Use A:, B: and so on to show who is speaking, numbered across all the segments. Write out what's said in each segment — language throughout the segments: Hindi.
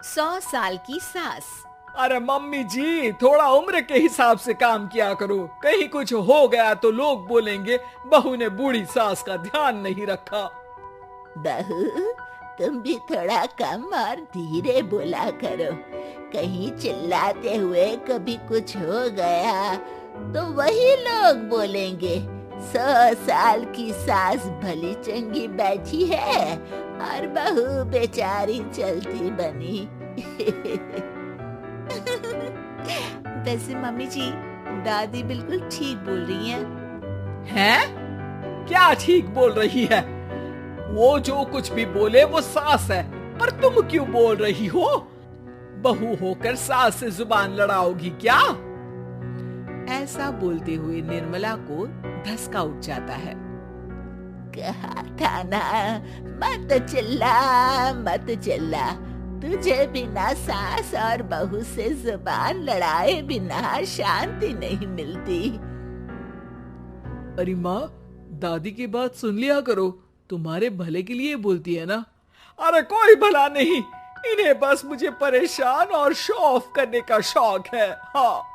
A: 100 साल की सास।
B: अरे मम्मी जी, थोड़ा उम्र के हिसाब से काम किया करो। कहीं कुछ हो गया तो लोग बोलेंगे बहू ने बूढ़ी सास का ध्यान नहीं रखा।
C: बहू, तुम भी थोड़ा कम और धीरे बोला करो। कहीं चिल्लाते हुए कभी कुछ हो गया तो वही लोग बोलेंगे 100 साल की सास भली चंगी बैठी है और बहू बेचारी चलती बनी।
A: वैसे मम्मी जी, दादी बिल्कुल ठीक बोल रही हैं।
B: हैं? क्या ठीक बोल रही है? वो जो कुछ भी बोले वो सास है, पर तुम क्यों बोल रही हो? बहू होकर सास से जुबान लड़ाओगी क्या?
A: ऐसा बोलते हुए निर्मला को धसका उठ जाता है।
C: कहा था ना, मत चिल्ला मत चिल्ला। तुझे बिना सास और बहू से जुबान लड़ाए बिना शांति नहीं मिलती।
B: अरे माँ, दादी की बात सुन लिया करो, तुम्हारे भले के लिए बोलती है ना। अरे कोई भला नहीं, इन्हें बस मुझे परेशान और शो ऑफ करने का शौक है। हाँ।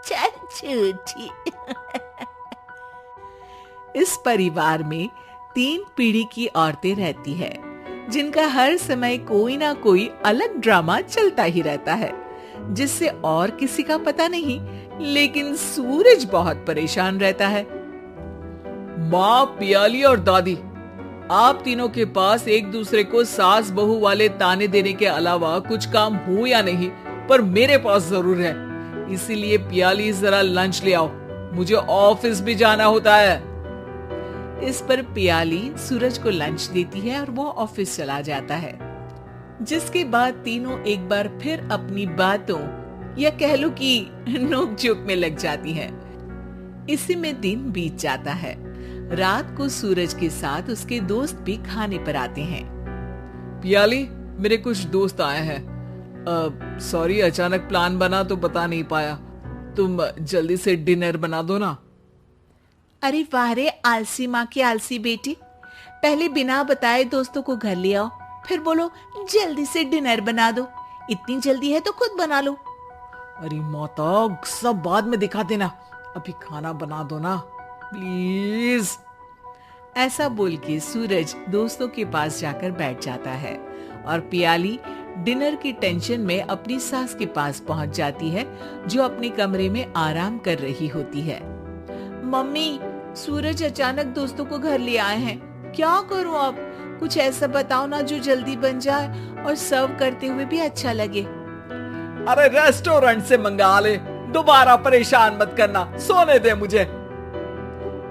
C: चल झूठी।
A: इस परिवार में 3 पीढ़ी की औरतें रहती है, जिनका हर समय कोई ना कोई अलग ड्रामा चलता ही रहता है, जिससे और किसी का पता नहीं, लेकिन सूरज बहुत परेशान रहता है।
B: माँ, पियाली और दादी, आप तीनों के पास एक दूसरे को सास बहू वाले ताने देने के अलावा कुछ काम हो या नहीं, पर मेरे पास जरूर है। इसीलिए पियाली, जरा लंच ले आओ, मुझे ऑफिस भी जाना होता है।
A: इस पर पियाली सूरज को लंच देती है और वो ऑफिस चला जाता है, जिसके बाद तीनों एक बार फिर अपनी बातों या कह लो कि नोक-झोंक में लग जाती हैं। इसी में दिन बीत जाता है। रात को सूरज के साथ उसके दोस्त भी खाने पर आते हैं।
B: पियाली, मेरे कुछ दोस्त आए हैं। सॉरी, अचानक प्लान बना तो बता नहीं पाया। तुम जल्दी से डिनर बना दो ना।
A: अरे वाह रे आलसी माँ की आलसी बेटी, पहले बिना बताए दोस्तों को घर ले आओ, फिर बोलो जल्दी से डिनर बना दो। इतनी जल्दी है तो खुद बना लो।
B: अरे माता, सब बाद में दिखा देना, अभी खाना बना दो ना प्लीज।
A: ऐसा बोल के सूरज दोस्तों के पास जाकर बैठ जाता है और पियाली डिनर की टेंशन में अपनी सास के पास पहुंच जाती है, जो अपने कमरे में आराम कर रही होती है। मम्मी, सूरज अचानक दोस्तों को घर ले आए हैं, क्या करूं अब? कुछ ऐसा बताओ ना जो जल्दी बन जाए और सर्व करते हुए भी अच्छा लगे।
B: अरे रेस्टोरेंट से मंगा ले, दोबारा परेशान मत करना, सोने दे मुझे।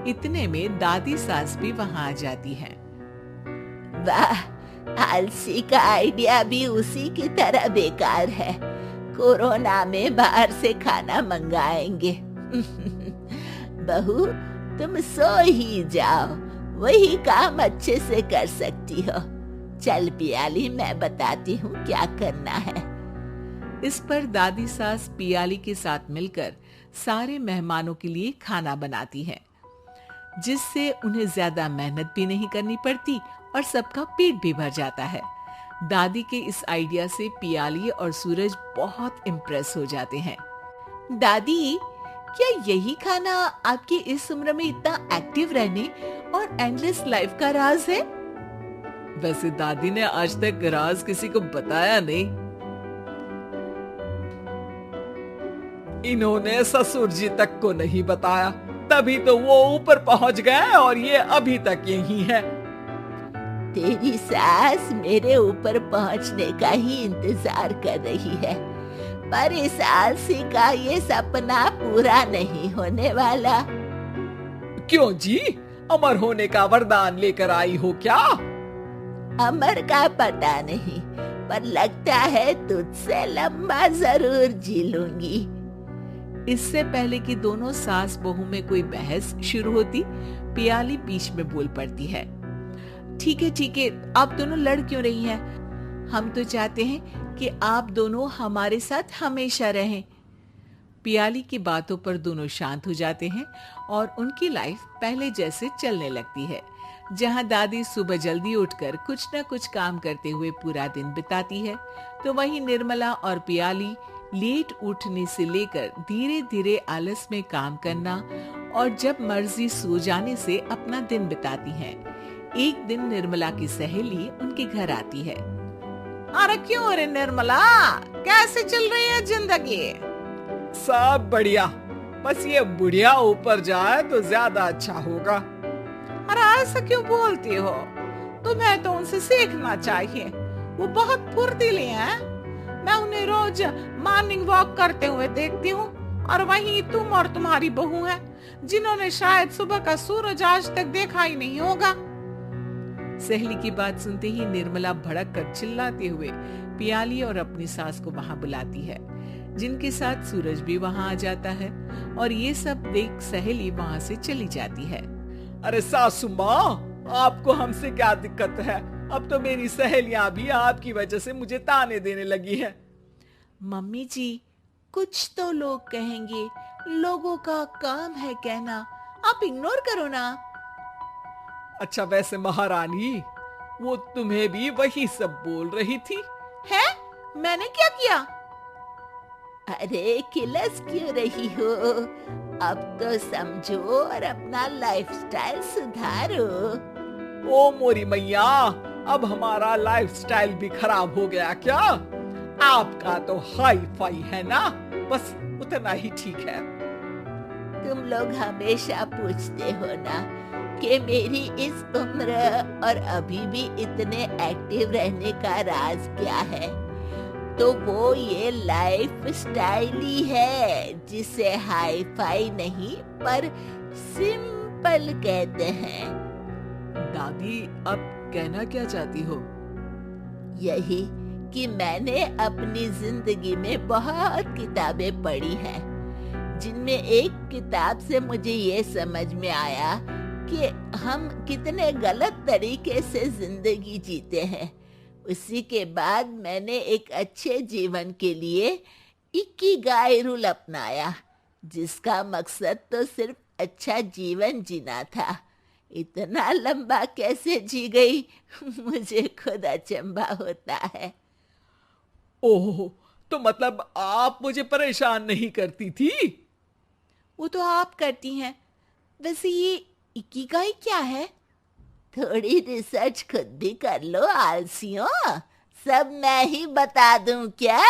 A: इतने में दादी सास भी वहां आ जाती है।
C: वाह, आलसी का आइडिया भी उसी की तरह बेकार है। कोरोना में बाहर से खाना मंगाएंगे। बहू, तुम सो ही जाओ, वही काम अच्छे से कर सकती हो। चल पियाली, मैं बताती हूँ क्या करना है।
A: इस पर दादी सास पियाली के साथ मिलकर सारे मेहमानों के लिए खाना बनाती है, जिससे उन्हें ज्यादा मेहनत भी नहीं करनी पड़ती और सबका पेट भी भर जाता है। दादी के इस आइडिया से पियाली और सूरज बहुत इम्प्रेस हो जाते हैं। दादी, क्या यही खाना आपकी इस उम्र में इतना एक्टिव रहने और एंडलेस लाइफ का राज है?
B: वैसे दादी ने आज तक राज किसी को बताया नहीं। इन्होंने ससुर जी तक को नहीं बताया, तभी तो वो ऊपर पहुंच गए और ये अभी तक यही है।
C: तेरी सास मेरे ऊपर पहुंचने का ही इंतजार कर रही है, पर इस आलसी का ये सपना पूरा नहीं होने वाला।
B: क्यों जी, अमर होने का वरदान लेकर आई हो क्या?
C: अमर का पता नहीं, पर लगता है तुझसे लंबा जरूर जी लूंगी।
A: इससे पहले कि दोनों सास बहू में कोई बहस शुरू होती, पियाली बीच में बोल पड़ती है। ठीक है, आप दोनों लड़ क्यों रही हैं? हम तो चाहते हैं कि आप दोनों हमारे साथ हमेशा रहें। पियाली की बातों पर दोनों शांत हो जाते हैं और उनकी लाइफ पहले जैसे चलने लगती है, जहां दादी सुबह जल्दी उठकर कुछ न कुछ काम करते हुए पूरा दिन बिताती है, तो वहीं निर्मला और पियाली लेट उठने से लेकर धीरे धीरे आलस में काम करना और जब मर्जी सो जाने से अपना दिन बिताती हैं। एक दिन निर्मला की सहेली उनके घर आती है।
B: अरे क्यों रे निर्मला, कैसे चल रही है जिंदगी? सब बढ़िया, बस ये बुढ़िया ऊपर जाए तो ज्यादा अच्छा होगा। अरे ऐसा क्यों बोलती हो? तुम्हें तो उनसे सीखना चाहिए, वो बहुत फुर्तीली हैं। मैं उन्हें रोज मॉर्निंग वॉक करते हुए देखती हूँ, और वहीं तुम और तुम्हारी बहू है जिन्होंने शायद सुबह का सूरज आज तक देखा ही नहीं होगा।
A: सहेली की बात सुनते ही निर्मला भड़क कर चिल्लाते हुए पियाली और अपनी सास को वहां बुलाती है, जिनके साथ सूरज भी वहां आ जाता है और ये सब देख सहेली वहां से चली जाती है।
B: अरे सासू माँ, आपको हमसे क्या दिक्कत है? अब तो मेरी सहेलियां भी आपकी वजह से मुझे ताने देने लगी है।
C: मम्मी जी, कुछ तो लोग कहेंगे, लोगों का काम है कहना, आप इग्नोर करो ना।
B: अच्छा वैसे महारानी, वो तुम्हें भी वही सब बोल रही थी?
C: है? मैंने क्या किया? अरे किलस क्यों रही हो? अब तो समझो और अपना लाइफस्टाइल सुधारो।
B: ओ मोरी मैया, अब हमारा लाइफस्टाइल भी खराब हो गया क्या? आपका तो हाई फाई है ना, बस उतना ही ठीक है।
C: तुम लोग हमेशा पूछते हो ना कि मेरी इस उम्र और अभी भी इतने एक्टिव रहने का राज क्या है, तो वो ये लाइफ स्टाइल ही है, जिसे हाई फाई नहीं पर सिंपल कहते हैं।
B: दादी, अब कहना क्या चाहती हो?
C: यही कि मैंने अपनी जिंदगी में बहुत किताबें पढ़ी हैं, जिनमें एक किताब से मुझे ये समझ में आया कि हम कितने गलत तरीके से जिंदगी जीते हैं। उसी के बाद मैंने एक अच्छे जीवन के लिए इकिगाई रूल अपनाया, जिसका मकसद तो सिर्फ अच्छा जीवन जीना था। इतना लंबा कैसे जी गई, मुझे खुद अचंभा होता है।
B: ओह, तो मतलब आप मुझे परेशान नहीं करती थी?
C: वो तो आप करती हैं। वैसे ये इकिगाई क्या है? थोड़ी रिसर्च खुद भी कर लो आलसियों, सब मैं ही बता दूं क्या?